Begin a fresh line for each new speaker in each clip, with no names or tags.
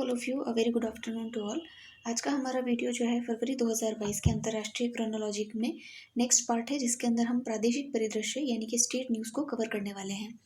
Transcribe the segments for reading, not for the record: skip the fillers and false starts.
All of you, a very good afternoon to all. आज का हमारा वीडियो जो है फरवरी 2022 के अंतर्राष्ट्रीय क्रोनोलॉजी में नेक्स्ट पार्ट है, जिसके अंदर हम प्रादेशिक परिदृश्य यानी कि स्टेट न्यूज़ को कवर करने वाले हैं।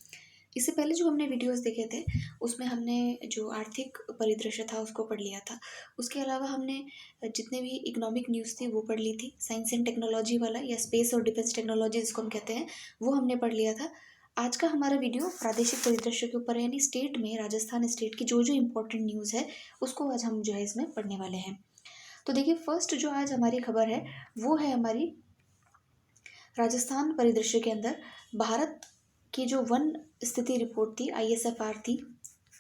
इससे पहले जो हमने वीडियोस देखे थे उसमें हमने जो आर्थिक परिदृश्य था उसको पढ़ लिया था। उसके अलावा हमने जितने भी इकोनॉमिक न्यूज़ थी वो पढ़ ली थी। साइंस एंड टेक्नोलॉजी वाला या स्पेस और डिफेंस टेक्नोलॉजी जिसको हम कहते हैं वो हमने पढ़ लिया था। आज का हमारा वीडियो प्रादेशिक परिदृश्य के ऊपर है, यानी स्टेट में राजस्थान स्टेट की जो जो इम्पोर्टेंट न्यूज़ है उसको आज हम जो है इसमें पढ़ने वाले हैं। तो देखिए, फर्स्ट जो आज हमारी खबर है वो है हमारी राजस्थान परिदृश्य के अंदर भारत की जो वन स्थिति रिपोर्ट थी, ISFR थी,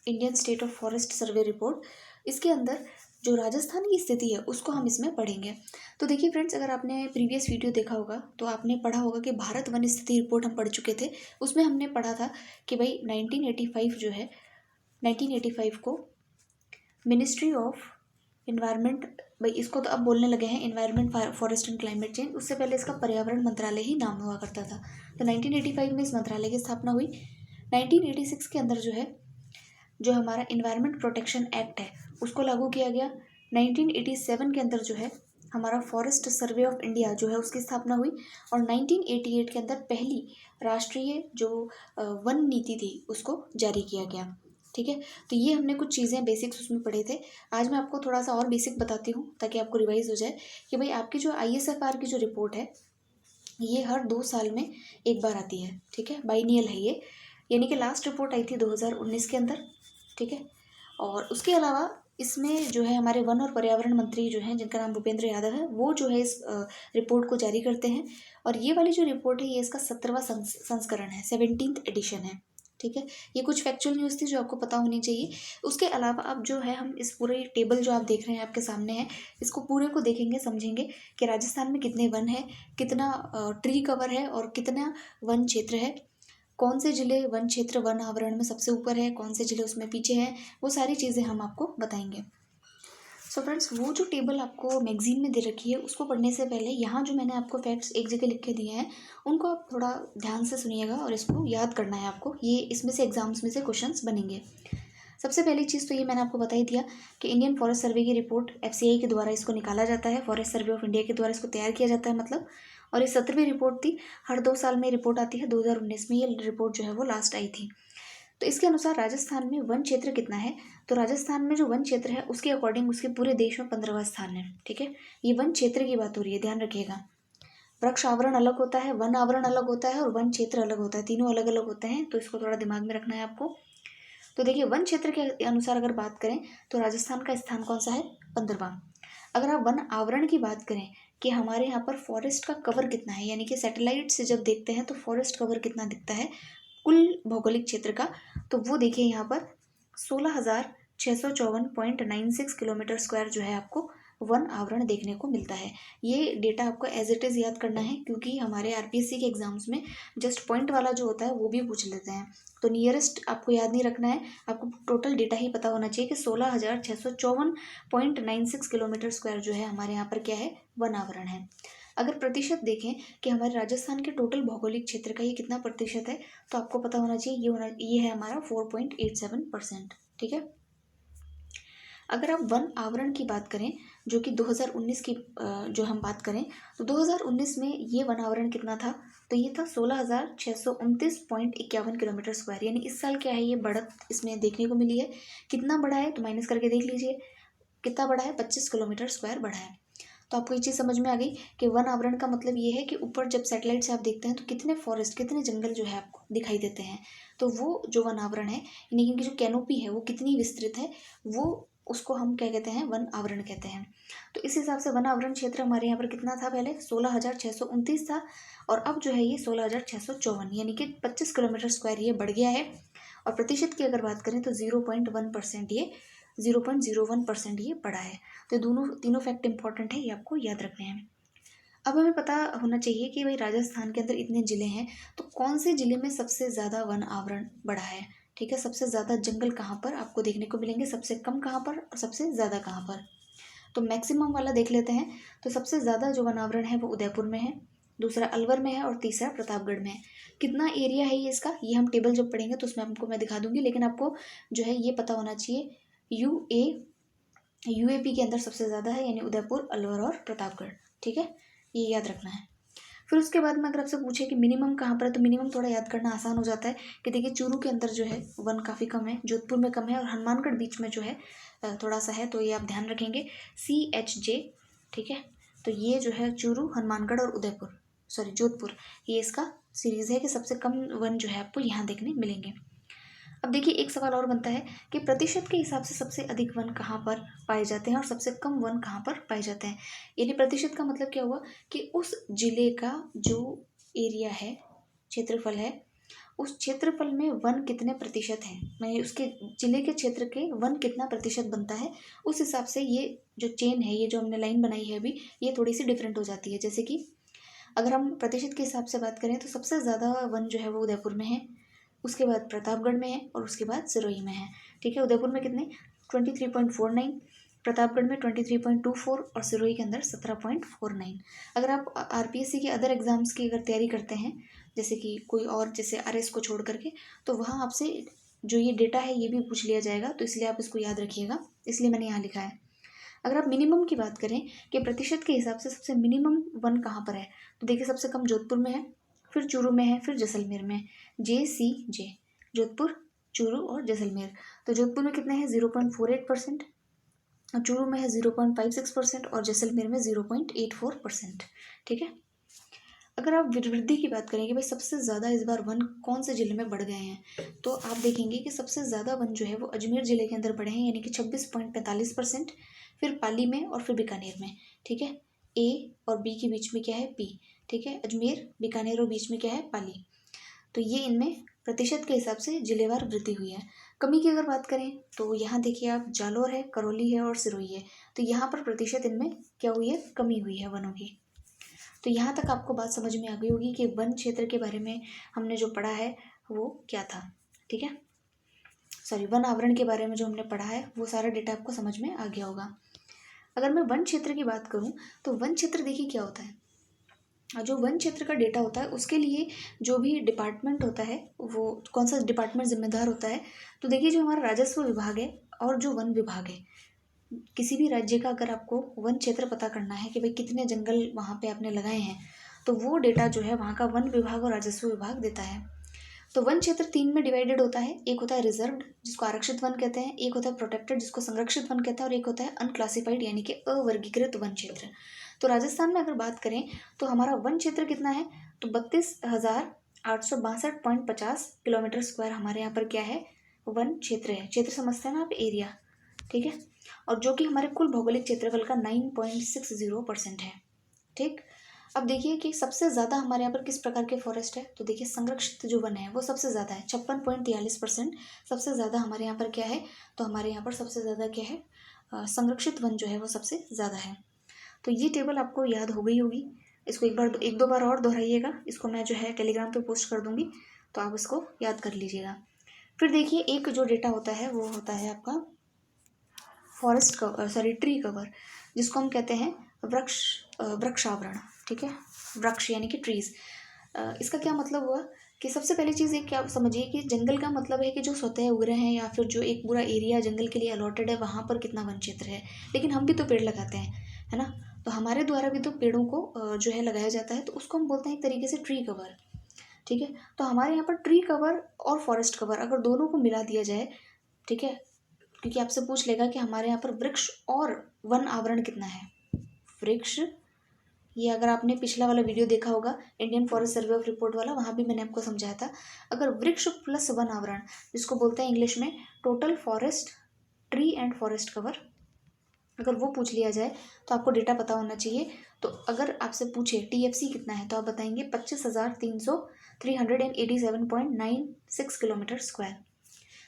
Indian state of forest survey report. इसके अंदर जो राजस्थान की स्थिति है उसको हम इसमें पढ़ेंगे। तो देखिए फ्रेंड्स, अगर आपने प्रीवियस वीडियो देखा होगा तो आपने पढ़ा होगा कि भारत वन स्थिति रिपोर्ट हम पढ़ चुके थे। उसमें हमने पढ़ा था कि भाई 1985 जो है, 1985 को मिनिस्ट्री ऑफ इन्वायरमेंट, भाई इसको तो अब बोलने लगे हैं environment forest and climate change, उससे पहले इसका पर्यावरण मंत्रालय ही नाम हुआ करता था। तो 1985 में इस मंत्रालय की स्थापना हुई। 1986 के अंदर जो है जो हमारा इन्वायरमेंट प्रोटेक्शन एक्ट है उसको लागू किया गया। 1987 के अंदर जो है हमारा फॉरेस्ट सर्वे ऑफ इंडिया जो है उसकी स्थापना हुई। और 1988 के अंदर पहली राष्ट्रीय जो वन नीति थी उसको जारी किया गया। ठीक है, तो ये हमने कुछ चीज़ें बेसिक्स उसमें पढ़े थे। आज मैं आपको थोड़ा सा और बेसिक बताती हूँ ताकि आपको रिवाइज हो जाए कि भाई आपकी जो ISFR की जो रिपोर्ट है ये हर 2 साल में एक बार आती है। ठीक है, बाइनियल है ये, यानी कि लास्ट रिपोर्ट आई थी 2019 के अंदर। ठीक है, और उसके अलावा इसमें जो है हमारे वन और पर्यावरण मंत्री जो हैं जिनका नाम भूपेंद्र यादव है वो जो है इस रिपोर्ट को जारी करते हैं। और ये वाली जो रिपोर्ट है ये इसका 17वां संस्करण है, 17th एडिशन है। ठीक है, ये कुछ फैक्चुअल न्यूज़ थी जो आपको पता होनी चाहिए। उसके अलावा अब जो है हम इस पूरे टेबल जो आप देख रहे हैं आपके सामने है, इसको पूरे को देखेंगे, समझेंगे कि राजस्थान में कितने वन है, कितना ट्री कवर है और कितना वन क्षेत्र है, कौन से जिले वन क्षेत्र वन आवरण में सबसे ऊपर है, कौन से जिले उसमें पीछे हैं, वो सारी चीज़ें हम आपको बताएंगे। सो फ्रेंड्स, वो जो टेबल आपको मैगजीन में दे रखी है उसको पढ़ने से पहले यहाँ जो मैंने आपको फैक्ट्स एक जगह लिख के दिए हैं उनको आप थोड़ा ध्यान से सुनिएगा और इसको याद करना है आपको। ये इसमें से एग्जाम्स में से क्वेश्चंस बनेंगे। सबसे पहली चीज़ तो ये मैंने आपको बता ही दिया कि इंडियन फॉरेस्ट सर्वे की रिपोर्ट FCI के द्वारा इसको निकाला जाता है, फॉरेस्ट सर्वे ऑफ इंडिया के द्वारा इसको तैयार किया जाता है मतलब। और ये 17वीं रिपोर्ट थी, हर 2 साल में रिपोर्ट आती है। 2019 में ये रिपोर्ट जो है वो लास्ट आई थी। तो इसके अनुसार राजस्थान में वन क्षेत्र कितना है, तो राजस्थान में जो वन क्षेत्र है उसके अकॉर्डिंग उसके पूरे देश में 15वां स्थान है। ठीक है, ये वन क्षेत्र की बात हो रही है, ध्यान रखिएगा। वृक्ष आवरण अलग होता है, वन आवरण अलग होता है और वन क्षेत्र अलग होता है, तीनों अलग अलग होते हैं, तो इसको थोड़ा दिमाग में रखना है आपको। तो देखिए, वन क्षेत्र के अनुसार अगर बात करें तो राजस्थान का स्थान कौन सा है, 15वां। अगर आप वन आवरण की बात करें कि हमारे यहाँ पर फॉरेस्ट का कवर कितना है, यानी कि सैटेलाइट से जब देखते हैं तो फॉरेस्ट कवर कितना दिखता है कुल भौगोलिक क्षेत्र का, तो वो देखिए यहाँ पर 16,654.96 किलोमीटर स्क्वायर जो है आपको वन आवरण देखने को मिलता है। ये डेटा आपको एज इट इज़ याद करना है क्योंकि हमारे RPSC के एग्जाम्स में जस्ट पॉइंट वाला जो होता है वो भी पूछ लेते हैं। तो नियरेस्ट आपको याद नहीं रखना है, आपको टोटल डेटा ही पता होना चाहिए कि 16,654.96 किलोमीटर स्क्वायर जो है हमारे यहाँ पर क्या है, वन आवरण है। अगर प्रतिशत देखें कि हमारे राजस्थान के टोटल भौगोलिक क्षेत्र का ये कितना प्रतिशत है, तो आपको पता होना चाहिए ये है हमारा 4.87%। ठीक है, अगर आप वन आवरण की बात करें जो कि 2019 की जो हम बात करें तो 2019 में ये वन आवरण कितना था, तो ये था 16,629.51 किलोमीटर स्क्वायर। यानी इस साल क्या है, ये बढ़त इसमें देखने को मिली है। कितना बढ़ा है तो माइनस करके देख लीजिए, कितना बढ़ा है, 25 किलोमीटर स्क्वायर बढ़ा है। तो आपको ये चीज़ समझ में आ गई कि वन आवरण का मतलब ये है कि ऊपर जब सैटेलाइट से आप देखते हैं तो कितने फॉरेस्ट, कितने जंगल जो है आपको दिखाई देते हैं, तो वो जो वन आवरण है, यानी कि इनकी जो कैनोपी है वो कितनी विस्तृत है, वो उसको हम क्या कहते हैं, वन आवरण कहते हैं। तो इस हिसाब से वन आवरण क्षेत्र हमारे यहाँ पर कितना था, पहले 16,629 था और अब जो है ये 16,654, यानी कि 25 किलोमीटर स्क्वायर ये बढ़ गया है। और प्रतिशत की अगर बात करें तो 0.1% ये 0.01% ये बढ़ा है। तो तीनों फैक्ट इंपॉर्टेंट है, ये आपको याद रखने हैं। अब हमें पता होना चाहिए कि भाई राजस्थान के अंदर इतने ज़िले हैं तो कौन से ज़िले में सबसे ज़्यादा वन आवरण बढ़ा है। ठीक है, सबसे ज़्यादा जंगल कहाँ पर आपको देखने को मिलेंगे, सबसे कम कहाँ पर और सबसे ज़्यादा कहाँ पर। तो मैक्सिमम वाला देख लेते हैं। तो सबसे ज़्यादा जो वन आवरण है वो उदयपुर में है, दूसरा अलवर में है और तीसरा प्रतापगढ़ में है। कितना एरिया है ये इसका, ये हम टेबल जब पढ़ेंगे तो उसमें आपको मैं दिखा दूंगी, लेकिन आपको जो है ये पता होना चाहिए UA यूएपी के अंदर सबसे ज़्यादा है, यानी उदयपुर, अलवर और प्रतापगढ़। ठीक है, ये याद रखना है। फिर उसके बाद में अगर आपसे पूछे कि मिनिमम कहाँ पर है, तो मिनिमम थोड़ा याद करना आसान हो जाता है कि देखिए चूरू के अंदर जो है वन काफ़ी कम है, जोधपुर में कम है, और हनुमानगढ़ बीच में जो है थोड़ा सा है, तो ये आप ध्यान रखेंगे CHJ। ठीक है, तो ये जो है चूरू, हनुमानगढ़ और उदयपुर, सॉरी जोधपुर, ये इसका सीरीज़ है कि सबसे कम वन जो है आपको यहाँ देखने मिलेंगे। अब देखिए एक सवाल और बनता है कि प्रतिशत के हिसाब से सबसे अधिक वन कहाँ पर पाए जाते हैं और सबसे कम वन कहाँ पर पाए जाते हैं। यानी प्रतिशत का मतलब क्या हुआ कि उस जिले का जो एरिया है, क्षेत्रफल है, उस क्षेत्रफल में वन कितने प्रतिशत हैं, मैं उसके जिले के क्षेत्र के वन कितना प्रतिशत बनता है, उस हिसाब से ये जो चेन है, ये जो हमने लाइन बनाई है अभी, ये थोड़ी सी डिफरेंट हो जाती है। जैसे कि अगर हम प्रतिशत के हिसाब से बात करें तो सबसे ज़्यादा वन जो है वो उदयपुर में है, उसके बाद प्रतापगढ़ में है और उसके बाद सिरोही में है। ठीक है, उदयपुर में कितने 23.49, प्रतापगढ़ में 23.24 और सिरोही के अंदर 17.49। अगर आप RPSC के अदर एग्जाम्स की अगर तैयारी करते हैं, जैसे कि कोई और, जैसे RS को छोड़ करके, तो वहाँ आपसे जो ये डेटा है ये भी पूछ लिया जाएगा, तो इसलिए आप इसको याद रखिएगा, इसलिए मैंने यहाँ लिखा है। अगर आप मिनिमम की बात करें कि प्रतिशत के हिसाब से सबसे मिनिमम वन कहाँ पर है, तो देखिए सबसे कम जोधपुर में है, फिर चूरू में है, फिर जैसलमेर में। JCJ, जोधपुर, चूरू और जैसलमेर। तो जोधपुर में कितने हैं 0.48%, और चूरू में है 0.56% और जैसलमेर में 0.84%। ठीक है, अगर आप वृद्धि की बात करें कि भाई सबसे ज़्यादा इस बार वन कौन से ज़िले में बढ़ गए हैं, तो आप देखेंगे कि सबसे ज़्यादा वन जो है वो अजमेर ज़िले के अंदर बढ़े हैं, यानी कि 26.45%, फिर पाली में और फिर बीकानेर में। ठीक है, A और B के बीच में क्या है P। ठीक है, अजमेर, बीकानेर और बीच में क्या है पाली। तो ये इनमें प्रतिशत के हिसाब से जिलेवार वृद्धि हुई है। कमी की अगर बात करें तो यहाँ देखिए आप, जालोर है, करौली है और सिरोही है, तो यहाँ पर प्रतिशत इनमें क्या हुई है, कमी हुई है वनों की। तो यहाँ तक आपको बात समझ में आ गई होगी कि वन क्षेत्र के बारे में हमने जो पढ़ा है वो क्या था। ठीक है, सॉरी, वन आवरण के बारे में जो हमने पढ़ा है वो सारा डेटा आपको समझ में आ गया होगा। अगर मैं वन क्षेत्र की बात करूँ तो वन क्षेत्र देखिए क्या होता है, जो वन क्षेत्र का डेटा होता है उसके लिए जो भी डिपार्टमेंट होता है, वो कौन सा डिपार्टमेंट जिम्मेदार होता है, तो देखिए जो हमारा राजस्व विभाग है और जो वन विभाग है, किसी भी राज्य का अगर आपको वन क्षेत्र पता करना है कि भाई कितने जंगल वहाँ पे आपने लगाए हैं, तो वो डेटा जो है वहाँ का वन विभाग और राजस्व विभाग देता है। तो वन क्षेत्र 3 में डिवाइडेड होता है, एक होता है रिजर्व्ड जिसको आरक्षित वन कहते हैं, एक होता है प्रोटेक्टेड जिसको संरक्षित वन कहते हैं, और एक होता है अनक्लासिफाइड यानी कि अवर्गीकृत वन क्षेत्र। तो राजस्थान में अगर बात करें तो हमारा वन क्षेत्र कितना है, तो 32,862.50 किलोमीटर स्क्वायर हमारे यहाँ पर क्या है, वन क्षेत्र है। क्षेत्र समझते हैं ना आप, एरिया। ठीक है, और जो कि हमारे कुल भौगोलिक क्षेत्रफल का 9.60% है। ठीक, अब देखिए कि सबसे ज़्यादा हमारे यहाँ पर किस प्रकार के फॉरेस्ट है, तो देखिए संरक्षित जो वन है वो सबसे ज़्यादा है, 56.43% सबसे ज़्यादा हमारे यहाँ पर क्या है, तो हमारे यहाँ पर सबसे ज़्यादा क्या है, संरक्षित वन जो है वो सबसे ज़्यादा है। तो ये टेबल आपको याद हो गई होगी, इसको एक दो बार और दोहराइएगा, इसको मैं जो है टेलीग्राम पे पोस्ट कर दूँगी, तो आप इसको याद कर लीजिएगा। फिर देखिए एक जो डेटा होता है वो होता है आपका forest cover, sorry tree cover, जिसको हम कहते हैं वृक्षावरण। ठीक है, वृक्ष यानी कि ट्रीज। इसका क्या मतलब हुआ कि सबसे पहली चीज़ एक क्या समझिए कि जंगल का मतलब है कि जो स्वतः उग रहे हैं या फिर जो एक पूरा एरिया जंगल के लिए अलॉटेड है वहाँ पर कितना वन क्षेत्र है। लेकिन हम भी तो पेड़ लगाते हैं, है ना, तो हमारे द्वारा भी तो पेड़ों को जो है लगाया जाता है, तो उसको हम बोलते हैं एक तरीके से ट्री कवर। ठीक है, तो हमारे यहाँ पर ट्री कवर और फॉरेस्ट कवर अगर दोनों को मिला दिया जाए, ठीक है, क्योंकि आपसे पूछ लेगा कि हमारे यहाँ पर वृक्ष और वन आवरण कितना है। वृक्ष, ये अगर आपने पिछला वाला वीडियो देखा होगा Indian forest survey of report वाला, वहाँ भी मैंने आपको समझाया था, अगर वृक्ष प्लस वन आवरण, जिसको बोलते हैं इंग्लिश में total forest tree and forest cover, अगर वो पूछ लिया जाए तो आपको डेटा पता होना चाहिए। तो अगर आपसे पूछे TFC कितना है तो आप बताएंगे 25,387.96 किलोमीटर स्क्वायर।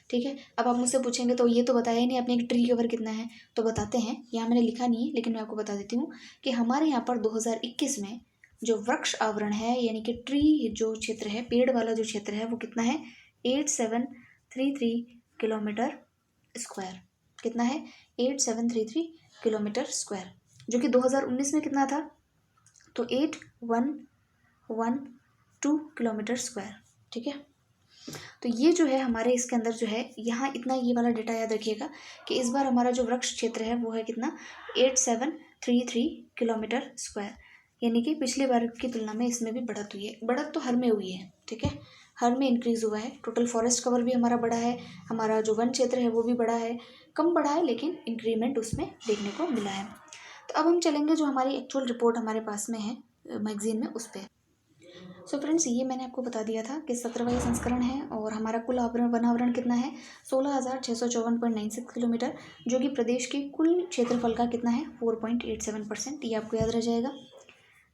ठीक है, अब आप मुझसे पूछेंगे तो ये तो बताया ही नहीं आपने कि ट्री कवर कितना है, तो बताते हैं, यहाँ मैंने लिखा नहीं है लेकिन मैं आपको बता देती हूँ कि हमारे यहाँ पर 2021 में जो वृक्ष आवरण है यानी कि ट्री जो क्षेत्र है, पेड़ वाला जो क्षेत्र है, वो कितना है 8733 किलोमीटर स्क्वायर। कितना है 8733 किलोमीटर स्क्वायर, जो कि 2019 में कितना था, तो 8112 किलोमीटर स्क्वायर। ठीक है, तो ये जो है हमारे इसके अंदर जो है, यहाँ इतना ये वाला डेटा याद रखिएगा कि इस बार हमारा जो वृक्ष क्षेत्र है वो है कितना, 8733 किलोमीटर स्क्वायर, यानी कि पिछली बार की तुलना में इसमें भी बढ़त हुई है। बढ़त तो हर में हुई है, ठीक है, हर में इंक्रीज़ हुआ है। टोटल फॉरेस्ट कवर भी हमारा बढ़ा है, हमारा जो वन क्षेत्र है वो भी बढ़ा है, कम बढ़ा है लेकिन इंक्रीमेंट उसमें देखने को मिला है। तो अब हम चलेंगे जो हमारी एक्चुअल रिपोर्ट हमारे पास में है मैगजीन में, उस पर। सो फ्रेंड्स, ये मैंने आपको बता दिया था कि 17वां संस्करण है और हमारा कुल वनावरण कितना है, 16,654.96 किलोमीटर, जो कि प्रदेश के कुल क्षेत्रफल का कितना है, 4.87%। ये आपको याद रह जाएगा,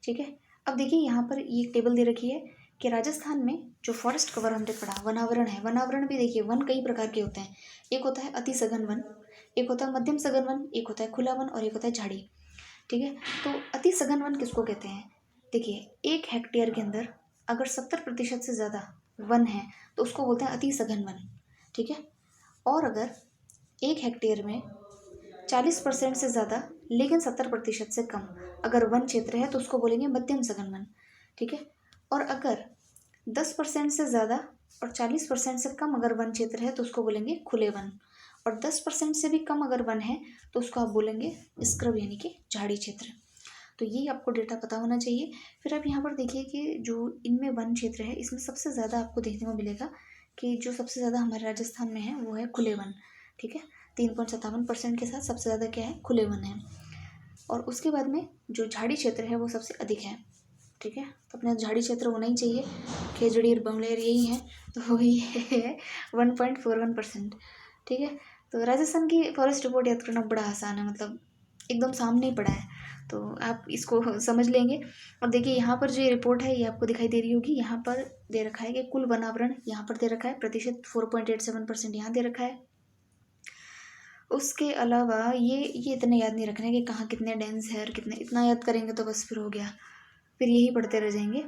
ठीक है। अब देखिए यहाँ पर ये टेबल दे रखी है कि राजस्थान में जो फॉरेस्ट कवर हमने पढ़ा, वनावरण है, वनावरण भी देखिए वन कई प्रकार के होते हैं। एक होता है अति सघन वन, एक होता है मध्यम सघन वन, एक होता है खुला वन और एक होता है झाड़ी, ठीक है। तो अति सघन वन किसको कहते हैं, देखिए 1 हेक्टेयर के अंदर अगर 70% से ज़्यादा वन है तो उसको बोलते हैं अति सघन वन, ठीक है। और अगर 1 हेक्टेयर में 40% से ज़्यादा लेकिन 70% से कम अगर वन क्षेत्र है तो उसको बोलेंगे मध्यम सघन वन, ठीक है। और अगर 10% से ज़्यादा और 40% से कम अगर वन क्षेत्र है तो उसको बोलेंगे खुले वन, और 10% से भी कम अगर वन है तो उसको आप बोलेंगे स्क्रब यानी कि झाड़ी क्षेत्र। तो ये आपको डेटा पता होना चाहिए। फिर आप यहाँ पर देखिए कि जो इनमें वन क्षेत्र है इसमें सबसे ज़्यादा आपको देखने को मिलेगा कि जो सबसे ज़्यादा हमारे राजस्थान में है वो है खुले वन, ठीक है। 3.57% के साथ सबसे ज़्यादा क्या है, खुले वन है। और उसके बाद में जो झाड़ी क्षेत्र है वो सबसे अधिक है, ठीक है। तो अपना झाड़ी क्षेत्र होना ही चाहिए, खेजड़ी और बंगलेर यही है, तो वही है 1.41%, ठीक है। तो राजस्थान की फॉरेस्ट रिपोर्ट याद करना बड़ा आसान है, मतलब एकदम सामने ही पड़ा है, तो आप इसको समझ लेंगे। और देखिए यहाँ पर जो ये रिपोर्ट है ये आपको दिखाई दे रही होगी, यहाँ पर दे रखा है कि कुल वनावरण यहाँ पर दे रखा है, प्रतिशत 4.87% यहाँ दे रखा है। उसके अलावा ये इतने याद नहीं रखने कि कहाँ कितने डेंस है और कितने, इतना याद करेंगे तो बस फिर हो गया, फिर यही पढ़ते रह जाएंगे।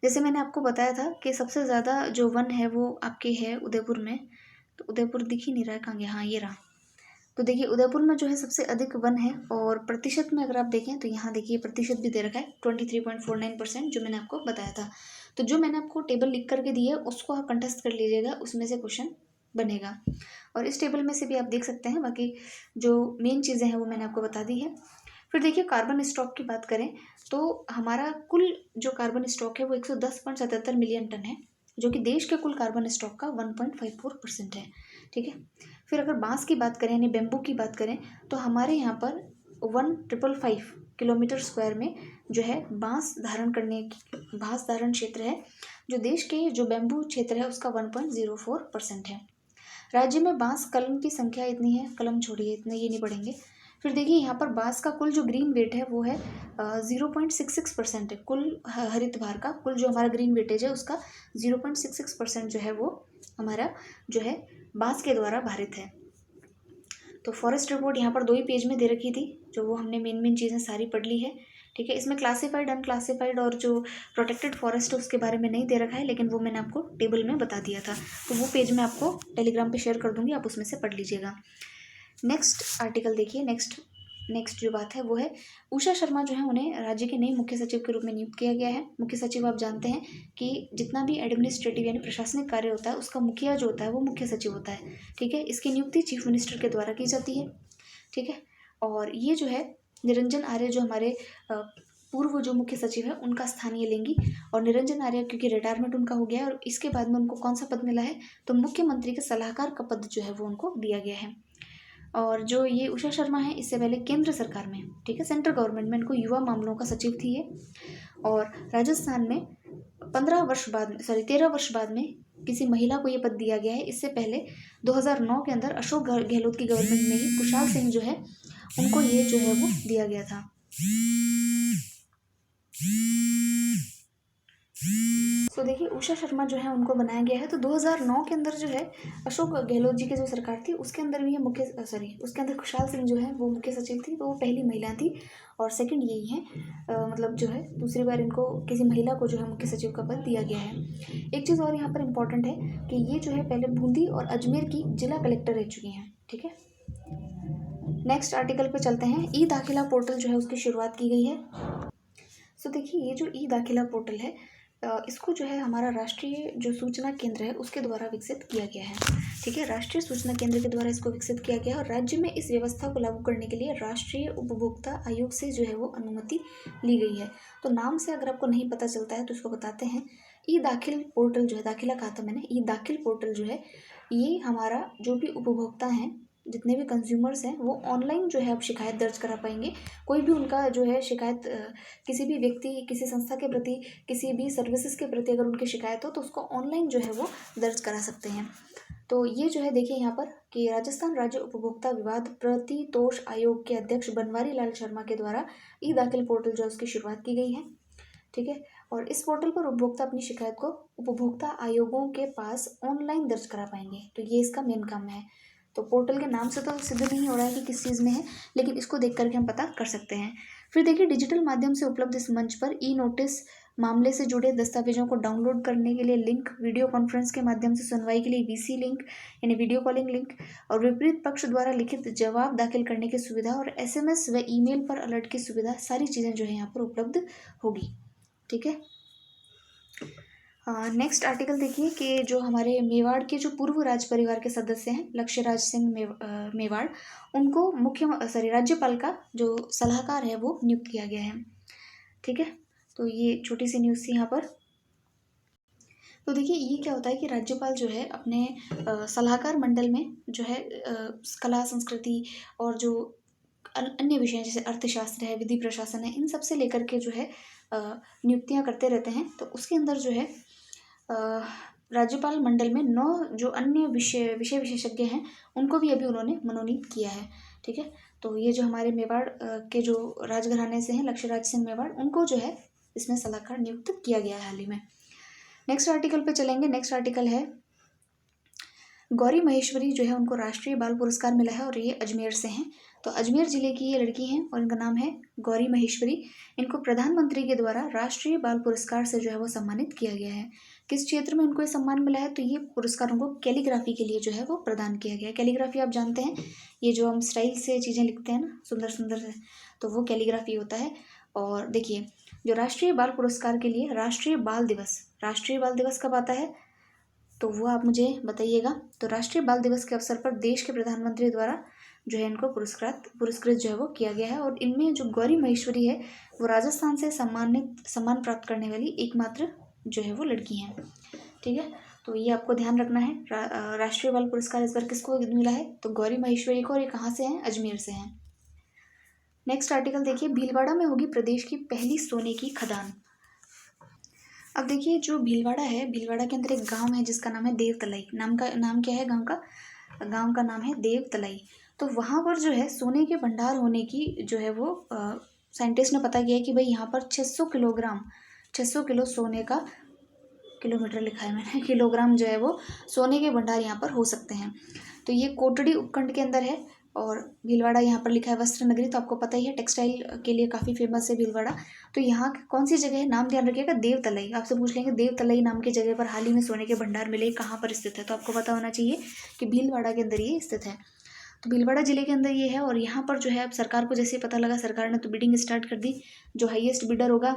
जैसे मैंने आपको बताया था कि सबसे ज़्यादा जो वन है वो आपके है उदयपुर में, तो उदयपुर दिख ही नहीं रहा है, कहाँ गया, हाँ ये रहा। तो देखिए उदयपुर में जो है सबसे अधिक वन है, और प्रतिशत में अगर आप देखें तो यहाँ देखिए प्रतिशत भी दे रखा है 23.49%, जो मैंने आपको बताया था। तो जो मैंने आपको टेबल लिख करके दी है उसको आप कंटेस्ट कर लीजिएगा, उसमें से क्वेश्चन बनेगा। और इस टेबल में से भी आप देख सकते हैं, बाकी जो मेन चीज़ें हैं वो मैंने आपको बता दी है। फिर देखिए कार्बन स्टॉक की बात करें तो हमारा कुल जो कार्बन स्टॉक है वो 110.77 मिलियन टन है, जो कि देश के कुल कार्बन स्टॉक का 1.54% है, ठीक है। फिर अगर बांस की बात करें यानी बेम्बू की बात करें तो हमारे यहाँ पर 1555 किलोमीटर स्क्वायर में जो है बांस धारण क्षेत्र है, जो देश के जो बेम्बू क्षेत्र है उसका 1.04% है। राज्य में बांस कलम की संख्या इतनी है, कलम छोड़िए इतने ये नहीं पढ़ेंगे। फिर देखिए यहाँ पर बांस का कुल जो ग्रीन वेट है वो है 0.66% है, कुल हरित भार का कुल जो हमारा ग्रीन वेटेज है उसका 0.66% जो है वो हमारा जो है बांस के द्वारा भारित है। तो फॉरेस्ट रिपोर्ट यहाँ पर 2 ही पेज में दे रखी थी, जो वो हमने मेन चीज़ें सारी पढ़ ली है, ठीक है। इसमें क्लासिफाइड अनक्लासिफाइड और जो प्रोटेक्टेड फॉरेस्ट है उसके बारे में नहीं दे रखा है, लेकिन वो मैंने आपको टेबल में बता दिया था, तो वो पेज मैं आपको टेलीग्राम पे शेयर कर दूँगी, आप उसमें से पढ़ लीजिएगा। नेक्स्ट आर्टिकल देखिए, नेक्स्ट जो बात है वो है उषा शर्मा जो है उन्हें राज्य के नए मुख्य सचिव के रूप में नियुक्त किया गया है। मुख्य सचिव आप जानते हैं कि जितना भी एडमिनिस्ट्रेटिव यानी प्रशासनिक कार्य होता है उसका मुखिया जो होता है वो मुख्य सचिव होता है, ठीक है। इसकी नियुक्ति चीफ मिनिस्टर के द्वारा की जाती है, ठीक है। और ये जो है निरंजन आर्य जो हमारे पूर्व जो मुख्य सचिव है उनका स्थानीय लेंगी, और निरंजन आर्य क्योंकि रिटायरमेंट उनका हो गया है और इसके बाद में उनको कौन सा पद मिला है, तो मुख्यमंत्री के सलाहकार का पद जो है वो उनको दिया गया है। और जो ये उषा शर्मा है इससे पहले केंद्र सरकार में, ठीक है, सेंट्रल गवर्नमेंट में इनको युवा मामलों का सचिव थी ये, और राजस्थान में 13 वर्ष बाद में किसी महिला को ये पद दिया गया है। इससे पहले 2009 के अंदर अशोक गहलोत की गवर्नमेंट में ही कुशाल सिंह जो है उनको ये जो है वो दिया गया था। तो देखिए उषा शर्मा जो है उनको बनाया गया है। तो 2009 के अंदर जो है अशोक गहलोत जी की जो सरकार थी उसके अंदर भी ये उसके अंदर खुशहाल सिंह जो है वो मुख्य सचिव थी, तो वो पहली महिला थी, और सेकंड यही है, मतलब जो है दूसरी बार इनको किसी महिला को जो है मुख्य सचिव का पद दिया गया है। एक चीज़ और यहाँ पर इम्पॉर्टेंट है कि ये जो है पहले बूंदी और अजमेर की जिला कलेक्टर रह चुकी हैं, ठीक है। नेक्स्ट आर्टिकल पे चलते हैं। ई दाखिला पोर्टल जो है उसकी शुरुआत की गई है। सो देखिए ये जो ई दाखिला पोर्टल है इसको जो है हमारा राष्ट्रीय जो सूचना केंद्र है उसके द्वारा विकसित किया गया है। ठीक है, राष्ट्रीय सूचना केंद्र के द्वारा इसको विकसित किया गया है और राज्य में इस व्यवस्था को लागू करने के लिए राष्ट्रीय उपभोक्ता आयोग से जो है वो अनुमति ली गई है। तो नाम से अगर आपको नहीं पता चलता है तो इसको बताते हैं। ई दाखिल पोर्टल जो है, दाखिला कहा था मैंने, ई दाखिल पोर्टल जो है ये हमारा जो भी उपभोक्ता हैं, जितने भी कंज्यूमर्स हैं, वो ऑनलाइन जो है अब शिकायत दर्ज करा पाएंगे। कोई भी उनका जो है शिकायत किसी भी व्यक्ति, किसी संस्था के प्रति, किसी भी सर्विसेज के प्रति अगर उनकी शिकायत हो तो उसको ऑनलाइन जो है वो दर्ज करा सकते हैं। तो ये जो है देखिए यहाँ पर कि राजस्थान राज्य उपभोक्ता विवाद प्रतितोष आयोग के अध्यक्ष बनवारी लाल शर्मा के द्वारा ई दाखिल पोर्टल जो है उसकी शुरुआत की गई है। ठीक है, और इस पोर्टल पर उपभोक्ता अपनी शिकायत को उपभोक्ता आयोगों के पास ऑनलाइन दर्ज करा पाएंगे। तो ये इसका मेन काम है। तो पोर्टल के नाम से तो सिद्ध नहीं हो रहा है कि किस चीज़ में है, लेकिन इसको देख करके हम पता कर सकते हैं। फिर देखिए डिजिटल माध्यम से उपलब्ध इस मंच पर ई नोटिस, मामले से जुड़े दस्तावेजों को डाउनलोड करने के लिए लिंक, वीडियो कॉन्फ्रेंस के माध्यम से सुनवाई के लिए वीसी लिंक यानी वीडियो कॉलिंग लिंक, और विपरीत पक्ष द्वारा लिखित जवाब दाखिल करने की सुविधा और एसएमएस व ईमेल पर अलर्ट की सुविधा, सारी चीज़ें जो है यहाँ पर उपलब्ध होगी। ठीक है, नेक्स्ट आर्टिकल देखिए कि जो हमारे मेवाड़ के जो पूर्व राज परिवार के सदस्य हैं लक्ष्यराज सिंह मेवाड़, उनको राज्यपाल का जो सलाहकार है वो नियुक्त किया गया है। ठीक है, तो ये छोटी सी न्यूज़ थी यहाँ पर। तो देखिए ये क्या होता है कि राज्यपाल जो है अपने सलाहकार मंडल में जो है कला, संस्कृति और जो अन्य विषय जैसे अर्थशास्त्र है, विधि प्रशासन है, इन सब से लेकर के जो है नियुक्तियां करते रहते हैं। तो उसके अंदर जो है राज्यपाल मंडल में 9 जो अन्य विषय विशेषज्ञ हैं उनको भी अभी उन्होंने मनोनीत किया है। ठीक है, तो ये जो हमारे मेवाड़ के जो राजघराने से हैं लक्ष्यराज सिंह मेवाड़, उनको जो है इसमें सलाहकार नियुक्त किया गया है हाल ही में। नेक्स्ट आर्टिकल पे चलेंगे। नेक्स्ट आर्टिकल है गौरी महेश्वरी जो है उनको राष्ट्रीय बाल पुरस्कार मिला है और ये अजमेर से हैं। तो अजमेर जिले की ये लड़की हैं और इनका नाम है गौरी महेश्वरी। इनको प्रधानमंत्री के द्वारा राष्ट्रीय बाल पुरस्कार से जो है वो सम्मानित किया गया है। किस क्षेत्र में इनको ये सम्मान मिला है? तो ये पुरस्कार उनको कैलीग्राफी के लिए जो है वो प्रदान किया गया है। कैलीग्राफी आप जानते हैं, ये जो हम स्टाइल से चीज़ें लिखते हैं ना, सुंदर सुंदर से, तो वो कैलीग्राफी होता है। और देखिए जो राष्ट्रीय बाल पुरस्कार के लिए राष्ट्रीय बाल दिवस कब आता है तो वो आप मुझे बताइएगा। तो राष्ट्रीय बाल दिवस के अवसर पर देश के प्रधानमंत्री द्वारा जो है इनको पुरस्कृत जो है वो किया गया है। और इनमें जो गौरी महेश्वरी है वो राजस्थान से सम्मान प्राप्त करने वाली एकमात्र जो है वो लड़की हैं। ठीक है, तो ये आपको ध्यान रखना है। राष्ट्रीय बाल पुरस्कार इस बार किसको मिला है? तो गौरी महेश्वरी को, और ये कहाँ से हैं? अजमेर से हैं। नेक्स्ट आर्टिकल देखिए, भीलवाड़ा में होगी प्रदेश की पहली सोने की खदान। अब देखिए जो भीलवाड़ा है, भीलवाड़ा के अंदर एक गांव है जिसका नाम है देवतलाई। नाम क्या है गांव का? गांव का नाम है देवतलाई। तो वहाँ पर जो है सोने के भंडार होने की जो है वो साइंटिस्ट ने पता किया है कि भाई यहाँ पर 600 किलो सोने का, किलोमीटर लिखा है मैंने, किलोग्राम जो है वो सोने के भंडार यहाँ पर हो सकते हैं। तो ये कोटड़ी उपखंड के अंदर है और भीलवाड़ा यहाँ पर लिखा है वस्त्र नगरी। तो आपको पता ही है टेक्सटाइल के लिए काफ़ी फेमस है भीलवाड़ा। तो यहाँ कौन सी जगह है, नाम ध्यान रखिएगा, देवतलाई। आपसे पूछ लेंगे देवतलाई नाम की जगह पर हाल ही में सोने के भंडार मिले, कहाँ पर स्थित है? तो आपको पता होना चाहिए कि भीलवाड़ा के अंदर ये स्थित है। तो भीलवाड़ा जिले के अंदर ये है। और यहाँ पर जो है अब सरकार को जैसे पता लगा, सरकार ने तो बिडिंग स्टार्ट कर दी। जो हाईएस्ट बिडर होगा,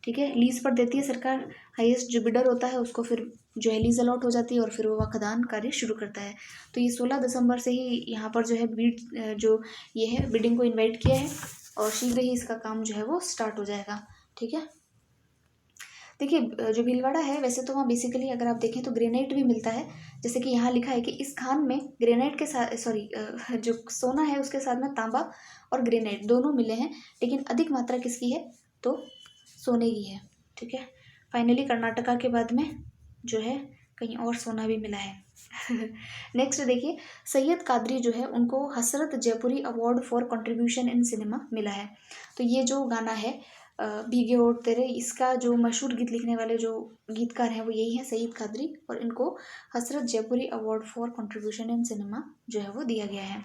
ठीक है, लीज पर देती है सरकार, हाईएस्ट जो बिडर होता है उसको फिर जो है लीज अलॉट हो जाती है और फिर वो खदान कार्य शुरू करता है। तो ये 16 दिसंबर से ही यहाँ पर जो है जो ये है बिडिंग को इनवाइट किया है और शीघ्र ही इसका काम जो है वो स्टार्ट हो जाएगा। ठीक है, देखिए जो भीलवाड़ा है वैसे तो वहाँ बेसिकली अगर आप देखें तो ग्रेनाइट भी मिलता है। जैसे कि यहाँ लिखा है कि इस खान में ग्रेनाइट के साथ जो सोना है उसके साथ में तांबा और ग्रेनाइट दोनों मिले हैं, लेकिन अधिक मात्रा किसकी है? तो सोने की है। ठीक है, फाइनली कर्नाटका के बाद में जो है कहीं और सोना भी मिला है। नेक्स्ट देखिए, सैयद कादरी जो है उनको Hasrat Jaipuri award for contribution in cinema मिला है। तो ये जो गाना है भीगे होठ तेरे, इसका जो मशहूर गीत लिखने वाले जो गीतकार हैं वो यही है सैयद कादरी, और इनको Hasrat Jaipuri award for contribution in cinema जो है वो दिया गया है।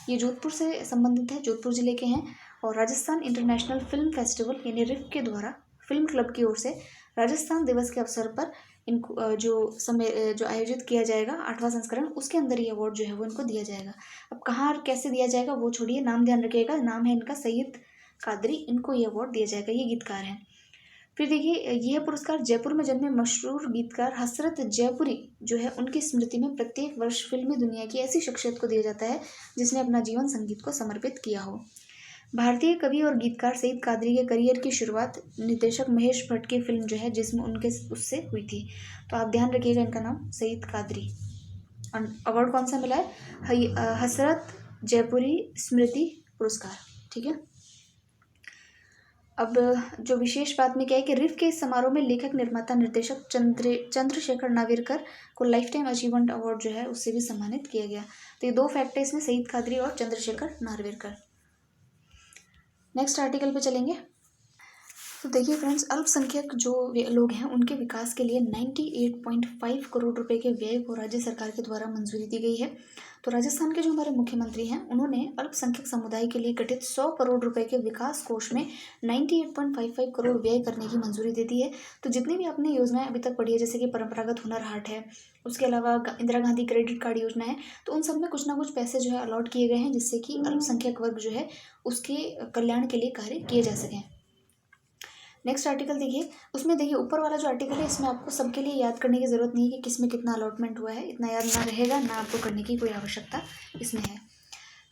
ये जोधपुर से संबंधित है, जोधपुर जिले के हैं। और राजस्थान इंटरनेशनल फिल्म फेस्टिवल यानी रिफ के द्वारा फिल्म क्लब की ओर से राजस्थान दिवस के अवसर पर इनको जो आयोजित किया जाएगा 8वां संस्करण, उसके अंदर ये अवार्ड जो है वो इनको दिया जाएगा। अब कहाँ और कैसे दिया जाएगा वो छोड़िए, नाम ध्यान रखिएगा, नाम है इनका सैयद कादरी, इनको ये अवार्ड दिया जाएगा, ये गीतकार हैं। फिर देखिए यह पुरस्कार जयपुर में जन्मे मशहूर गीतकार हसरत जयपुरी जो है उनकी स्मृति में प्रत्येक वर्ष फिल्मी दुनिया की ऐसी शख्सियत को दिया जाता है जिसने अपना जीवन संगीत को समर्पित किया हो। भारतीय कवि और गीतकार सईद कादरी के करियर की शुरुआत निर्देशक महेश भट्ट की फिल्म जो है जिसमें उनके उससे हुई थी। तो आप ध्यान रखिएगा इनका नाम सईद कादरी। अवार्ड कौन सा मिला है? हसरत जयपुरी स्मृति पुरस्कार। ठीक है। अब जो विशेष बात में क्या है कि रिफ के इस समारोह में लेखक निर्माता निर्देशक चंद्रशेखर नाविरकर को लाइफ टाइम अचीवमेंट अवार्ड जो है उससे भी सम्मानित किया गया। तो ये 2 फैक्ट है इसमें, सईद कादरी और चंद्रशेखर नाविरकर। नेक्स्ट आर्टिकल पे चलेंगे। तो देखिए फ्रेंड्स, अल्पसंख्यक जो लोग हैं उनके विकास के लिए 98.5 करोड़ रुपए के व्यय को राज्य सरकार के द्वारा मंजूरी दी गई है। तो राजस्थान के जो हमारे मुख्यमंत्री हैं उन्होंने अल्पसंख्यक समुदाय के लिए गठित 100 करोड़ रुपए के विकास कोष में 98.55 करोड़ व्यय करने की मंजूरी दे दी है। तो जितनी भी आपने योजनाएं अभी तक पढ़ी है, जैसे कि परंपरागत हुनर हाट है, उसके अलावा इंदिरा गांधी क्रेडिट कार्ड योजना है, तो उन सब में कुछ ना कुछ पैसे जो है अलॉट किए गए हैं जिससे कि अल्पसंख्यक वर्ग जो है उसके कल्याण के लिए कार्य किए जा सकें। नेक्स्ट आर्टिकल देखिए, उसमें देखिए ऊपर वाला जो आर्टिकल है इसमें आपको सबके लिए याद करने की ज़रूरत नहीं है कि किस में कितना अलॉटमेंट हुआ है, इतना याद ना रहेगा, ना आपको करने की कोई आवश्यकता इसमें है।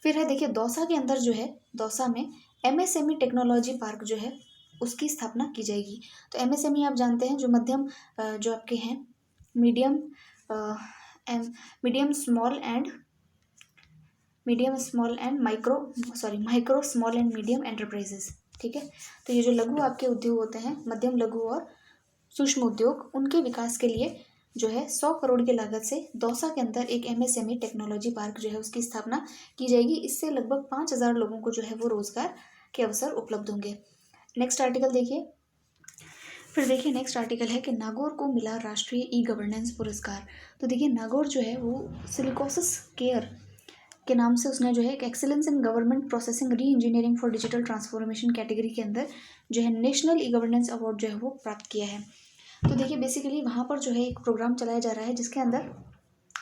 फिर है देखिए दौसा के अंदर जो है, दौसा में MSME टेक्नोलॉजी पार्क जो है उसकी स्थापना की जाएगी। तो MSME आप जानते हैं जो मध्यम जो आपके हैं medium small and micro small and medium enterprises. ठीक है। तो ये जो लघु आपके उद्योग होते हैं, मध्यम लघु और सूक्ष्म उद्योग, उनके विकास के लिए जो है 100 करोड़ की लागत से दौसा के अंदर एक MSME टेक्नोलॉजी पार्क जो है उसकी स्थापना की जाएगी। इससे लगभग 5000 लोगों को जो है वो रोजगार के अवसर उपलब्ध होंगे। नेक्स्ट आर्टिकल देखिए। फिर देखिए नेक्स्ट आर्टिकल है कि नागौर को मिला राष्ट्रीय ई-गवर्नेंस पुरस्कार। तो देखिए नागौर जो है वो सिलिकोसिस केयर के नाम से उसने जो है एक एक्सीलेंस इन गवर्नमेंट प्रोसेसिंग री engineering for digital transformation category के अंदर जो है नेशनल ई गवर्नेंस अवार्ड जो है वो प्राप्त किया है। तो देखिए बेसिकली वहाँ पर जो है एक प्रोग्राम चलाया जा रहा है जिसके अंदर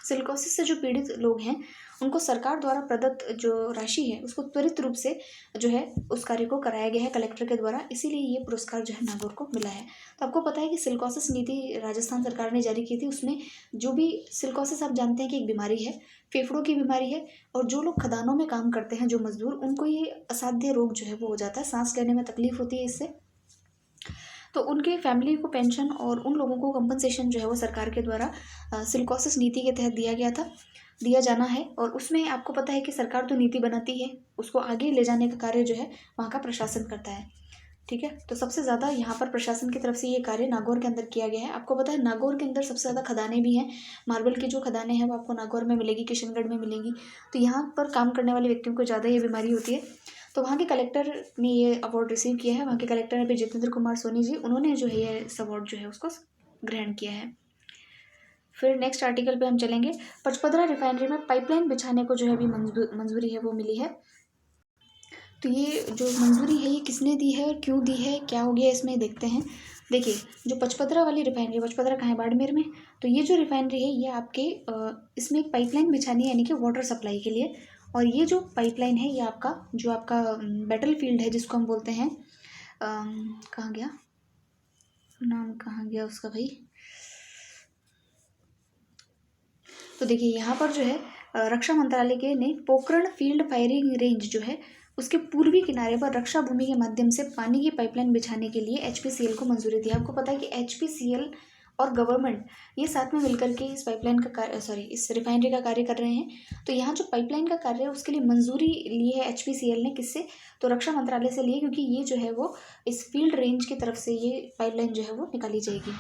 सिलिकोसिस से जो पीड़ित लोग हैं उनको सरकार द्वारा प्रदत्त जो राशि है उसको त्वरित रूप से जो है उस कार्य को कराया गया है कलेक्टर के द्वारा, इसीलिए ये पुरस्कार जो है नागौर को मिला है। तो आपको पता है कि सिलिकोसिस नीति राजस्थान सरकार ने जारी की थी, उसमें जो भी सिलिकोसिस आप जानते हैं कि एक बीमारी है, फेफड़ों की बीमारी है, और जो लोग खदानों में काम करते हैं जो मजदूर, उनको ये असाध्य रोग जो है वो हो जाता है, सांस लेने में तकलीफ होती है इससे। तो उनके फैमिली को पेंशन और उन लोगों को कंपनसेशन जो है वो सरकार के द्वारा सिलिकोसिस नीति के तहत दिया जाना है। और उसमें आपको पता है कि सरकार तो नीति बनाती है, उसको आगे ले जाने का कार्य जो है वहाँ का प्रशासन करता है। ठीक है। तो सबसे ज़्यादा यहाँ पर प्रशासन की तरफ से ये कार्य नागौर के अंदर किया गया है। आपको पता है नागौर के अंदर सबसे ज़्यादा खदानें भी हैं, मार्बल की जो खदानें हैं वो आपको नागौर में मिलेगी, किशनगढ़ में मिलेगी। तो यहाँ पर काम करने वाले व्यक्तियों को ज़्यादा ये बीमारी होती है। तो वहाँ के कलेक्टर ने ये अवार्ड रिसीव किया है, वहाँ के कलेक्टर है जितेंद्र कुमार सोनी जी, उन्होंने जो है ये इस अवार्ड जो है उसको ग्रहण किया है। फिर नेक्स्ट आर्टिकल पे हम चलेंगे। पचपदरा रिफाइनरी में पाइपलाइन बिछाने को जो है अभी मंजूरी है वो मिली है। तो ये जो मंजूरी है ये किसने दी है और क्यों दी है, क्या हो गया इसमें देखते हैं। देखिए जो पचपदरा वाली रिफाइनरी, पचपदरा कहाँ है, बाड़मेर में। तो ये जो रिफाइनरी है ये आपके इसमें एक पाइपलाइन बिछानी है यानी कि वाटर सप्लाई के लिए। और ये जो पाइपलाइन है ये आपका बैटल फील्ड है जिसको हम बोलते हैं, कहाँ गया नाम, कहाँ गया उसका भाई। तो देखिए यहाँ पर जो है रक्षा मंत्रालय के ने पोखरण फील्ड फायरिंग रेंज जो है उसके पूर्वी किनारे पर रक्षा भूमि के माध्यम से पानी की पाइपलाइन बिछाने के लिए HPCL को मंजूरी दी। आपको पता है कि HPCL और गवर्नमेंट ये साथ में मिलकर के इस पाइपलाइन का कार्य इस रिफाइनरी का कार्य कर रहे हैं। तो यहाँ जो पाइपलाइन का कार्य है उसके लिए मंजूरी ली है HPCL ने, किससे, तो रक्षा मंत्रालय से लिए, क्योंकि ये जो है वो इस फील्ड रेंज की तरफ से ये पाइपलाइन जो है वो निकाली जाएगी।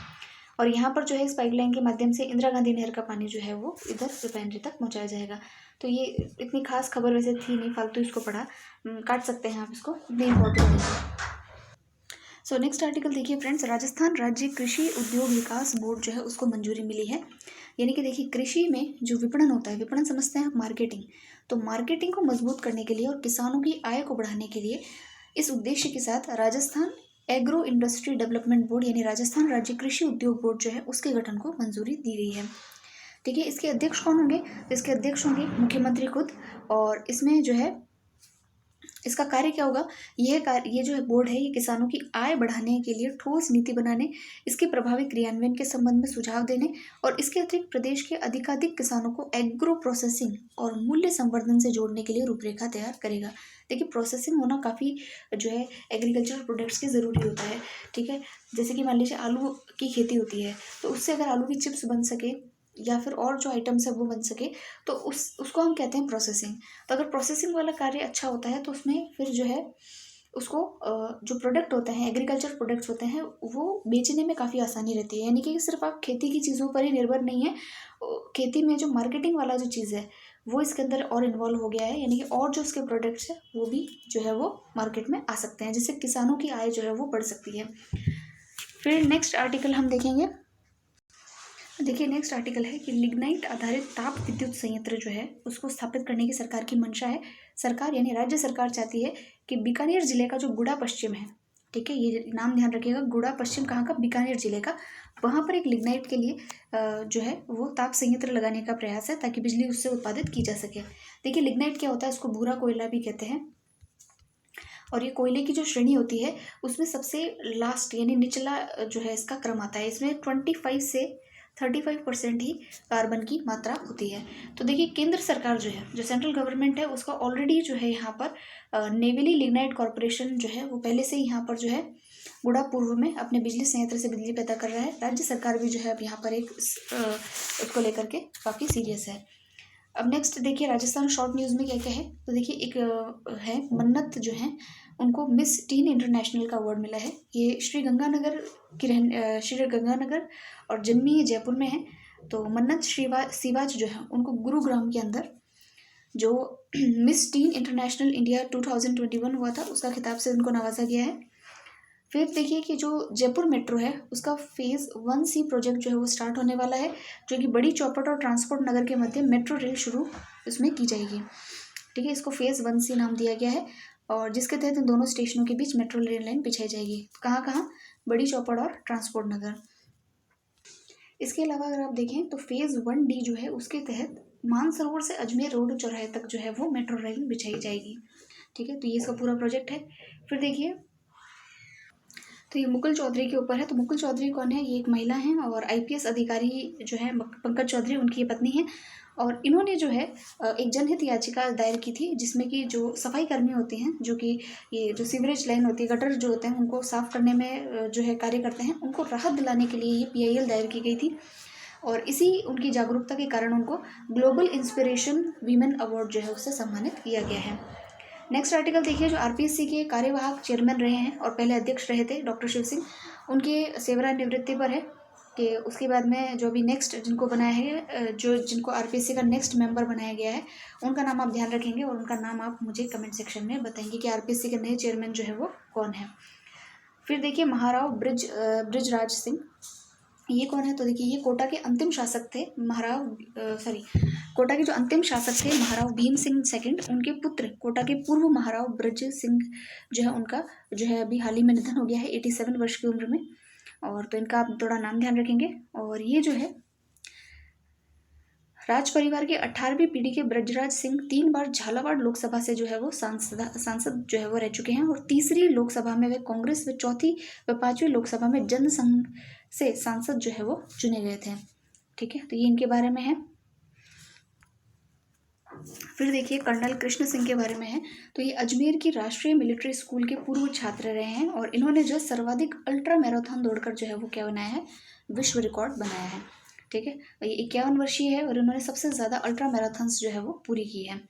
और यहाँ पर जो है इस पाइपलाइन के माध्यम से इंदिरा गांधी नहर का पानी जो है वो इधर रिफाइनरी तक पहुँचाया जाएगा। तो ये इतनी खास खबर वैसे थी नहीं, फालतू इसको पढ़ा, काट सकते हैं आप इसको, इतनी इम्पोर्टेंट नहीं है। सो नेक्स्ट आर्टिकल देखिए फ्रेंड्स, राजस्थान राज्य कृषि उद्योग विकास बोर्ड जो है उसको मंजूरी मिली है। यानी कि देखिए कृषि में जो विपणन होता है, विपणन समझते हैं आप, मार्केटिंग, तो मार्केटिंग को मजबूत करने के लिए और किसानों की आय को बढ़ाने के लिए इस उद्देश्य के साथ Rajasthan agro industry development board यानी राजस्थान राज्य कृषि उद्योग बोर्ड जो है उसके गठन को मंजूरी दी गई है। ठीक है। इसके अध्यक्ष कौन होंगे, तो इसके अध्यक्ष होंगे मुख्यमंत्री खुद, और इसमें जो है इसका कार्य क्या होगा? ये जो है बोर्ड है, ये किसानों की आय बढ़ाने के लिए ठोस नीति बनाने, इसके प्रभावी क्रियान्वयन के संबंध में सुझाव देने और इसके अतिरिक्त प्रदेश के अधिकाधिक किसानों को एग्रो प्रोसेसिंग और मूल्य संवर्धन से जोड़ने के लिए रूपरेखा तैयार करेगा। देखिए, प्रोसेसिंग होना काफ़ी जो है एग्रीकल्चरल प्रोडक्ट्स की ज़रूरी होता है, ठीक है। जैसे कि मान लीजिए आलू की खेती होती है, तो उससे अगर आलू की चिप्स बन सके या फिर और जो आइटम्स है वो बन सके, तो उसको हम कहते हैं प्रोसेसिंग। तो अगर प्रोसेसिंग वाला कार्य अच्छा होता है तो उसमें फिर जो है उसको जो प्रोडक्ट होते हैं, एग्रीकल्चर प्रोडक्ट्स होते हैं, वो बेचने में काफ़ी आसानी रहती है। यानी कि सिर्फ आप खेती की चीज़ों पर ही निर्भर नहीं है, खेती में जो मार्केटिंग वाला जो चीज़ है वो इसके अंदर और इन्वॉल्व हो गया है। यानी कि और जो उसके प्रोडक्ट्स हैं वो भी जो है वो मार्केट में आ सकते हैं, जिससे किसानों की आय जो है वो बढ़ सकती है। फिर नेक्स्ट आर्टिकल हम देखेंगे। देखिए, नेक्स्ट आर्टिकल है कि लिग्नाइट आधारित ताप विद्युत संयंत्र जो है उसको स्थापित करने की सरकार की मंशा है। सरकार यानी राज्य सरकार चाहती है कि बीकानेर जिले का जो गुड़ा पश्चिम है, ठीक है, ये नाम ध्यान रखिएगा, गुड़ा पश्चिम कहाँ का? बीकानेर जिले का। वहाँ पर एक लिग्नाइट के लिए जो है वो ताप संयंत्र लगाने का प्रयास है ताकि बिजली उससे उत्पादित की जा सके। देखिए, लिग्नाइट क्या होता है? उसको भूरा कोयला भी कहते हैं। और ये कोयले की जो श्रेणी होती है उसमें सबसे लास्ट यानी निचला जो है इसका क्रम आता है। इसमें 25 से 35% ही कार्बन की मात्रा होती है। तो देखिए, केंद्र सरकार जो है, जो सेंट्रल गवर्नमेंट है, उसका ऑलरेडी जो है यहाँ पर नेवेली लिग्नाइट कॉरपोरेशन जो है वो पहले से ही यहाँ पर जो है गुड़ा पूर्व में अपने बिजली संयंत्र से बिजली पैदा कर रहा है। राज्य सरकार भी जो है अब यहाँ पर एक उसको लेकर के काफ़ी सीरियस है। अब नेक्स्ट देखिए, राजस्थान शॉर्ट न्यूज़ में क्या क्या है। तो देखिए, एक है मन्नत जो है उनको मिस टीन इंटरनेशनल का अवार्ड मिला है। ये श्री गंगानगर श्री गंगानगर और जन्मी जयपुर में है। तो मन्नत सिवाच जो है उनको गुरुग्राम के अंदर जो मिस टीन इंटरनेशनल इंडिया 2021 हुआ था उसका खिताब से उनको नवाजा गया है। फिर देखिए कि जो जयपुर मेट्रो है उसका फेज़ 1C प्रोजेक्ट जो है वो स्टार्ट होने वाला है, जो कि बड़ी चौपट और ट्रांसपोर्ट नगर के मध्य मेट्रो रेल शुरू इसमें की जाएगी, ठीक है। इसको फेज़ 1C नाम दिया गया है और जिसके तहत इन दोनों स्टेशनों के बीच मेट्रो रेल लाइन बिछाई जाएगी। कहाँ कहाँ? बड़ी चौपड़ और ट्रांसपोर्ट नगर। इसके अलावा अगर आप देखें तो फेज़ 1D जो है उसके तहत मानसरोवर से अजमेर रोड चौराहे तक जो है वो मेट्रो रेल बिछाई जाएगी, ठीक है। तो ये इसका पूरा प्रोजेक्ट है। फिर देखिए, तो ये मुकुल चौधरी के ऊपर है। तो मुकुल चौधरी कौन है? ये एक महिला हैं और IPS अधिकारी जो है पंकज चौधरी उनकी ये पत्नी है। और इन्होंने जो है एक जनहित याचिका दायर की थी जिसमें कि जो सफाई कर्मी होते हैं, जो कि ये जो सीवरेज लाइन होती है, गटर जो होते हैं उनको साफ़ करने में जो है कार्य करते हैं, उनको राहत दिलाने के लिए ये PIL दायर की गई थी। और इसी उनकी जागरूकता के कारण उनको ग्लोबल इंस्पिरेशन वीमेन अवार्ड जो है उससे सम्मानित किया गया है। नेक्स्ट आर्टिकल देखिए, जो RPSC के कार्यवाहक चेयरमैन रहे हैं और पहले अध्यक्ष रहे थे डॉक्टर शिव सिंह, उनके सेवानिवृत्ति पर है कि उसके बाद में जो भी नेक्स्ट जिनको बनाया है, जिनको RPSC का नेक्स्ट मेंबर बनाया गया है, उनका नाम आप ध्यान रखेंगे और उनका नाम आप मुझे कमेंट सेक्शन में बताएंगे कि RPSC के नए चेयरमैन जो है वो कौन है। फिर देखिए, महाराव ब्रिजराज सिंह, ये कौन है? तो देखिए, ये कोटा के अंतिम शासक थे। कोटा के जो अंतिम शासक थे महाराव भीम सिंह सेकंड, उनके पुत्र कोटा के पूर्व महाराव ब्रज सिंह जो है उनका जो है अभी हाल ही में निधन हो गया है 87 वर्ष की उम्र में। और तो इनका आप थोड़ा नाम ध्यान रखेंगे। और ये जो है राज परिवार के 18वीं पीढ़ी के ब्रजराज सिंह 3 बार झालावाड़ लोकसभा से जो है वो सांसद जो है वो रह चुके हैं और तीसरी लोकसभा में वे कांग्रेस व चौथी व 5वीं लोकसभा में जनसंघ से सांसद जो है वो चुने गए थे, ठीक है। तो ये इनके बारे में है। फिर देखिए, कर्नल कृष्ण सिंह के बारे में है। तो ये अजमेर की राष्ट्रीय मिलिट्री स्कूल के पूर्व छात्र रहे हैं और इन्होंने जो सर्वाधिक अल्ट्रा मैराथन दौड़कर जो है वो क्या बनाया है? विश्व रिकॉर्ड बनाया है, ठीक है। ये 51 वर्षीय है और इन्होंने सबसे ज़्यादा अल्ट्रा मैराथन्स जो है वो पूरी की है।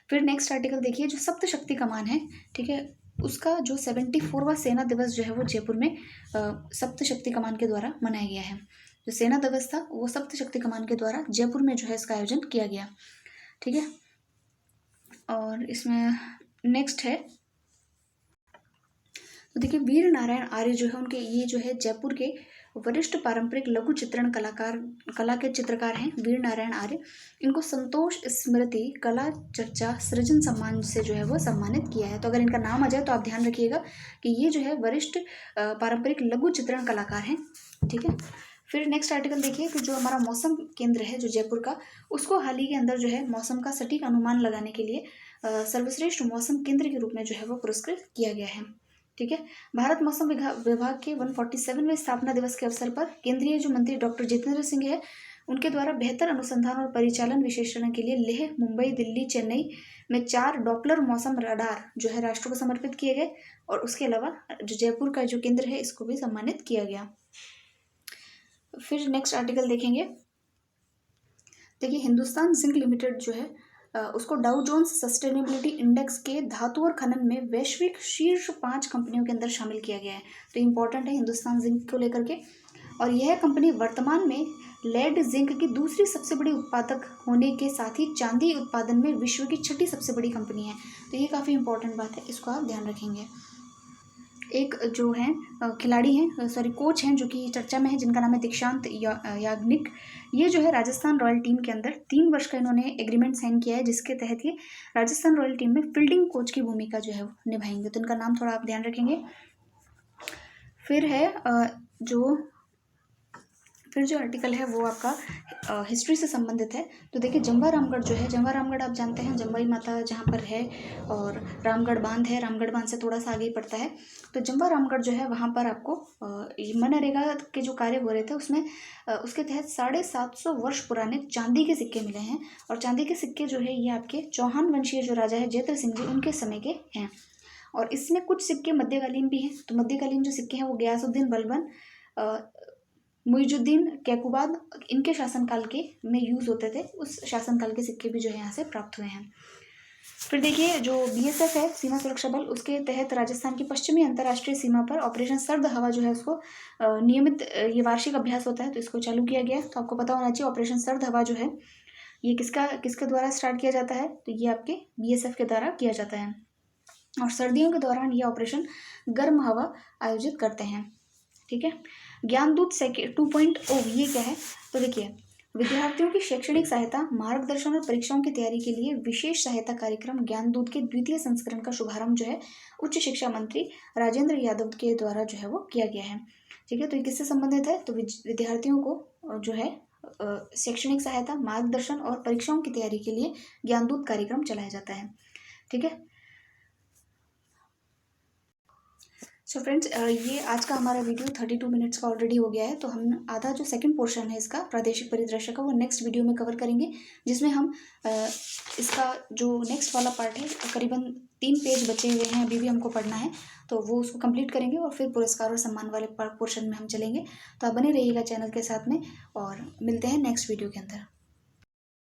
फिर नेक्स्ट आर्टिकल देखिए, जो सप्त शक्ति कमान है, ठीक है, उसका जो 74वां सेना दिवस जो है वो जयपुर में सप्त शक्ति कमान के द्वारा मनाया गया है। जो सेना दिवस था वो सप्त शक्ति कमान के द्वारा जयपुर में जो है इसका आयोजन किया गया, ठीक है। और इसमें नेक्स्ट है, तो देखिए, वीर नारायण आर्य जो है उनके ये जो है जयपुर के वरिष्ठ पारंपरिक लघु चित्रण कला के चित्रकार हैं वीर नारायण आर्य। इनको संतोष स्मृति कला चर्चा सृजन सम्मान से जो है वो सम्मानित किया है। तो अगर इनका नाम आ जाए तो आप ध्यान रखिएगा कि ये जो है वरिष्ठ पारंपरिक लघु चित्रण कलाकार हैं, ठीक है। फिर नेक्स्ट आर्टिकल देखिए कि जो हमारा मौसम केंद्र है जो जयपुर का, उसको हाल ही के अंदर जो है मौसम का सटीक अनुमान लगाने के लिए सर्वश्रेष्ठ मौसम केंद्र के रूप में जो है वो पुरस्कृत किया गया है। ठीक है। भारत मौसम विभाग के 147वें स्थापना दिवस के अवसर पर केंद्रीय जो मंत्री डॉक्टर जितेंद्र सिंह है, उनके द्वारा बेहतर अनुसंधान और परिचालन विश्लेषण के लिए लेह, मुंबई, दिल्ली, चेन्नई में 4 डॉपलर मौसम रडार जो है राष्ट्र को समर्पित किए गए, और उसके अलावा जो जयपुर का जो केंद्र है इसको भी सम्मानित किया गया। फिर नेक्स्ट आर्टिकल देखेंगे। देखिए, हिंदुस्तान जिंक लिमिटेड जो है उसको डाउ जोन्स सस्टेनेबिलिटी इंडेक्स के धातु और खनन में वैश्विक शीर्ष 5 कंपनियों के अंदर शामिल किया गया है। तो इंपॉर्टेंट है हिंदुस्तान जिंक को लेकर के। और यह कंपनी वर्तमान में लेड जिंक की दूसरी सबसे बड़ी उत्पादक होने के साथ ही चांदी उत्पादन में विश्व की 6ठी सबसे बड़ी कंपनी है। तो ये काफ़ी इंपॉर्टेंट बात है, इसको आप ध्यान रखेंगे। एक जो है खिलाड़ी हैं, कोच हैं जो कि चर्चा में है, जिनका नाम है दीक्षांत याग्निक। ये जो है राजस्थान रॉयल टीम के अंदर 3 वर्ष का इन्होंने एग्रीमेंट साइन किया है, जिसके तहत ये राजस्थान रॉयल टीम में फील्डिंग कोच की भूमिका जो है निभाएंगे। तो इनका नाम थोड़ा आप ध्यान रखेंगे। फिर जो आर्टिकल है वो आपका हिस्ट्री से संबंधित है। तो देखिए, जंवा रामगढ़ जो है, जंवा रामगढ़ आप जानते हैं जंबाई माता जहाँ पर है, और रामगढ़ बांध है, रामगढ़ बांध से थोड़ा सा आगे ही पड़ता है। तो जंवा रामगढ़ जो है वहाँ पर आपको मनरेगा के जो कार्य हो रहे थे उसमें उसके तहत 750 वर्ष पुराने चांदी के सिक्के मिले हैं। और चांदी के सिक्के जो है ये आपके चौहान वंशीय जो राजा है जयद्र सिंह जी, उनके समय के हैं। और इसमें कुछ सिक्के मध्यकालीन भी हैं। तो मध्यकालीन जो सिक्के हैं वो गयासुद्दीन बलबन, मुइजुद्दीन कैकुबाद, इनके शासनकाल के में यूज़ होते थे। उस शासनकाल के सिक्के भी जो है यहाँ से प्राप्त हुए हैं। फिर देखिए, जो BSF है, सीमा सुरक्षा बल, उसके तहत राजस्थान की पश्चिमी अंतर्राष्ट्रीय सीमा पर ऑपरेशन सर्द हवा जो है उसको नियमित ये वार्षिक अभ्यास होता है, तो इसको चालू किया गया। तो आपको पता होना चाहिए ऑपरेशन सर्द हवा जो है ये किसके द्वारा स्टार्ट किया जाता है, तो ये आपके BSF के द्वारा किया जाता है। और सर्दियों के दौरान ये ऑपरेशन गर्म हवा आयोजित करते हैं। ठीक है। ज्ञानदूत 2.0 ये क्या है, तो देखिए, विद्यार्थियों की शैक्षणिक सहायता, मार्गदर्शन और परीक्षाओं की तैयारी के लिए विशेष सहायता कार्यक्रम ज्ञानदूत के 2य संस्करण का शुभारंभ जो है उच्च शिक्षा मंत्री राजेंद्र यादव के द्वारा जो है वो किया गया है। ठीक है। तो ये किससे संबंधित है, तो विद्यार्थियों को जो है शैक्षणिक सहायता, मार्गदर्शन और परीक्षाओं की तैयारी के लिए ज्ञानदूत कार्यक्रम चलाया जाता है। ठीक है। सो फ्रेंड्स, ये आज का हमारा वीडियो 32 मिनट्स का ऑलरेडी हो गया है। तो हम आधा जो सेकंड पोर्शन है इसका प्रादेशिक परिदृश्य का, वो नेक्स्ट वीडियो में कवर करेंगे, जिसमें हम इसका जो नेक्स्ट वाला पार्ट है, करीबन 3 पेज बचे हुए हैं, अभी भी हमको पढ़ना है, तो वो उसको कंप्लीट करेंगे और फिर पुरस्कार और सम्मान वाले पोर्शन में हम चलेंगे। तो आप बने रहिएगा चैनल के साथ में, और मिलते हैं नेक्स्ट वीडियो के अंदर।